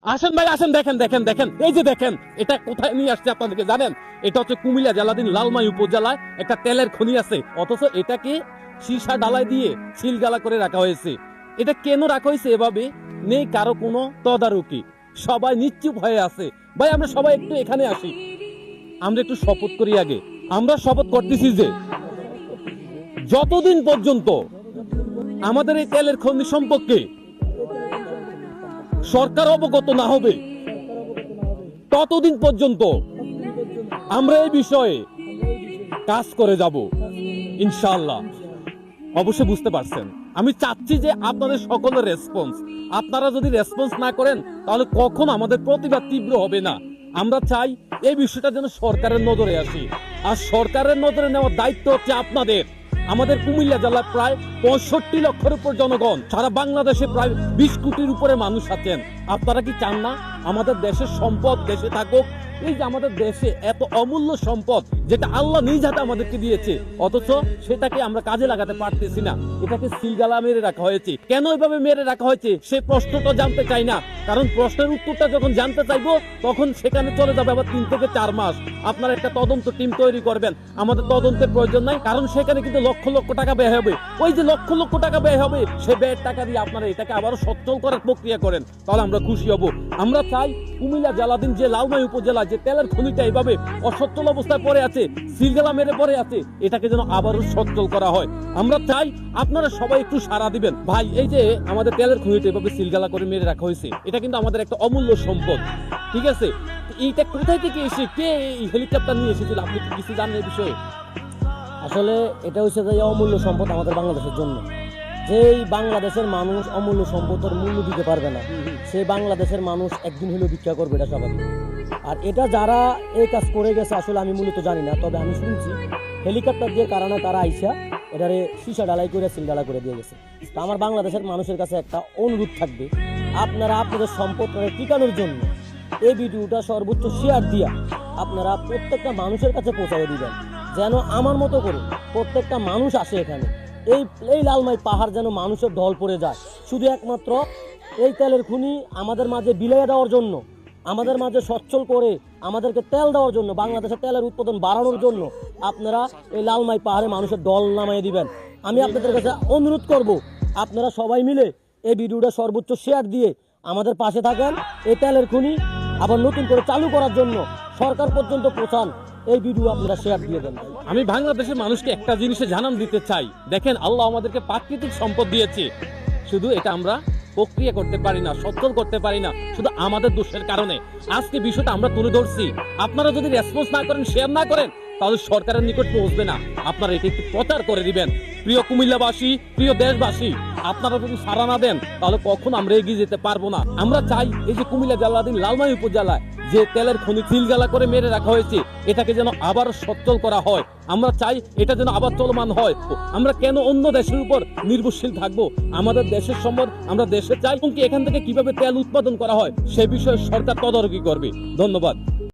আসেন ভাই আসেন, দেখেন দেখেন দেখেন, এই যে দেখেন এটা কোথায় নিয়ে আসছে আপনাদেরকে জানেন? এটা হচ্ছে কুমিল্লা জেলাধীন লালমাই উপজেলায় একটা তেলের খনি আছে, অথচ এটাকে সীসা ডালাই দিয়ে সিলগালা করে রাখা হয়েছে। এটা কেন রাখা হয়েছে এভাবে? নেই কারো কোনো তদারকি, সবাই নিশ্চুপ হয়ে আছে। ভাই আমরা সবাই একটু এখানে আসি, আমরা একটু শপথ করি আগে। আমরা শপথ করতেছি যে যতদিন পর্যন্ত আমাদের এই তেলের খনি সম্পর্কে সরকার অবগত না হবে ততদিন পর্যন্ত আমরা এই বিষয়ে কাজ করে যাব ইনশাআল্লাহ। অবশ্যই বুঝতে পারছেন, আমি চাচ্ছি যে আপনাদের সকলের রেসপন্স। আপনারা যদি রেসপন্স না করেন তাহলে কখন আমাদের প্রতিবাদ তীব্র হবে না। আমরা চাই এই বিষয়টা যেন সরকারের নজরে আসে, আর সরকারের নজরে নেওয়ার দায়িত্ব হচ্ছে আপনাদের। আমাদের কুমিল্লা জেলায় প্রায় 65 লক্ষের উপর জনগণ, সারা বাংলাদেশে প্রায় 20 কোটির উপরে মানুষ আছেন। আপনারা কি চান না আমাদের দেশের সম্পদ দেশে থাকুক? এই যে আমাদের দেশে এত অমূল্য সম্পদ যেটা আল্লাহ নিজ হাতে আমাদেরকে দিয়েছে, অথচ সেটাকে আমরা কাজে লাগাতে পারতেছি না। এটাকে সিলগালা মেরে রাখা হয়েছে। কেন এভাবে মেরে রাখা হয়েছে সে প্রশ্নটা জানতে চাই না, কারণ প্রশ্নের উত্তরটা যখন জানতে চাইবো তখন সেখানে চলে যাবে আবার 3 থেকে 4 মাস। আপনারা একটা তদন্ত টিম তৈরি করবেন, আমাদের তদন্তের প্রয়োজন নাই, কারণ সেখানে কিন্তু লক্ষ লক্ষ টাকা ব্যয় হবে। ওই যে লক্ষ লক্ষ টাকা ব্যয় হবে, সে ব্যয়ের টাকা দিয়ে আপনারা এটাকে আবারও সচ্ছল করার প্রক্রিয়া করেন, তাহলে আমরা খুশি হব। আমরা চাই কুমিল্লা জেলাধীন যে লালমাই উপজেলা যে তেলের খনিটা এইভাবে অসচ্ছল অবস্থায় পড়ে আছে, সিলগালা মেরে পড়ে আছে, এটাকে যেন আবারও সচ্ছল করা হয়। আমরা চাই আপনারা সবাই একটু সাড়া দিবেন। ভাই এই যে আমাদের তেলের খনিটা এভাবে সিলগালা করে মেরে রাখা হয়েছে, এটা কিন্তু আমাদের একটা অমূল্য সম্পদ, ঠিক আছে? এইটা কোথায় থেকে এসে কে এই হেলিকপ্টার নিয়ে এসেছিল, আপনি কি কিছু জানেন এই বিষয়ে? আসলে এটা হচ্ছে যে অমূল্য সম্পদ আমাদের বাংলাদেশের জন্য। যেই বাংলাদেশের মানুষ অমূল্য সম্পদের মূল্য দিতে পারবে না, সেই বাংলাদেশের মানুষ একদিন হলেও ভিক্ষা করবে, এটা স্বাভাবিক। আর এটা যারা এই কাজ করে গেছে আসলে আমি মূলত জানি না, তবে আমি শুনছি হেলিকপ্টার দিয়ে কারণে তারা আইসা এটারে সীসা ডালাই করে সিলগালা করে দিয়ে গেছে। তো আমার বাংলাদেশের মানুষের কাছে একটা অনুরোধ থাকবে, আপনারা আপনাদের সম্পদটাকে টিকানোর জন্য এই ভিডিওটা সর্বোচ্চ শেয়ার দিয়া আপনারা প্রত্যেকটা মানুষের কাছে পৌঁছায় দিবেন, যেন আমার মতো করে প্রত্যেকটা মানুষ আসে এখানে। এই লালমাই পাহাড় যেন মানুষের ঢল পড়ে যায়, শুধু একমাত্র এই তেলের খনি আমাদের মাঝে বিলিয়ে দেওয়ার জন্য, আমাদের মাঝে সচ্ছল করে আমাদেরকে তেল দেওয়ার জন্য, বাংলাদেশের তেলের উৎপাদন বাড়ানোর জন্য আপনারা এই লালমাই পাহাড়ে মানুষের ঢল নামাই দিবেন। আমি আপনাদের কাছে অনুরোধ করব, আপনারা সবাই মিলে এই ভিডিওটা সর্বোচ্চ শেয়ার দিয়ে আমাদের পাশে থাকেন। এই তেলের খনি আবার নতুন করে চালু করার জন্য সরকার পর্যন্ত পৌঁছান, এই ভিডিও আপনারা শেয়ার দিয়ে দেন। আমি বাংলাদেশের মানুষকে একটা জিনিসে জানান দিতে চাই, দেখেন আল্লাহ আমাদেরকে প্রাকৃতিক সম্পদ দিয়েছে, শুধু এটা আমরা প্রক্রিয়া করতে পারি না, সচ্ছল করতে পারি না, শুধু আমাদের দোষের কারণে। আজকে বিষয়টা আমরা তুলে ধরছি, আপনারা যদি রেসপন্স না করেন, শেয়ার না করেন, তাহলে সরকারের নিকট পৌঁছবে না। আপনারা এটা একটু প্রচার করে দিবেন। প্রিয় কুমিল্লাবাসী, প্রিয় দেশবাসী, আপনারা যদি সাড়া না দেন তাহলে কখন আমরা এগিয়ে যেতে পারবো না। আমরা চাই এই যে কুমিল্লা জেলাধীন লালমাই উপজেলায় যে তেলের খনি সিলগালা করে মেরে রাখা হয়েছে, এটাকে যেন আবার সচ্ছল করা হয়। আমরা চাই এটা যেন আবার চলমান হয়। আমরা কেন অন্য দেশের উপর নির্ভরশীল থাকবো? আমাদের দেশের সম্পদ আমরা দেশে চাই, এবং এখান থেকে কিভাবে তেল উৎপাদন করা হয় সে বিষয়ে সরকার তদারকি করবে। ধন্যবাদ।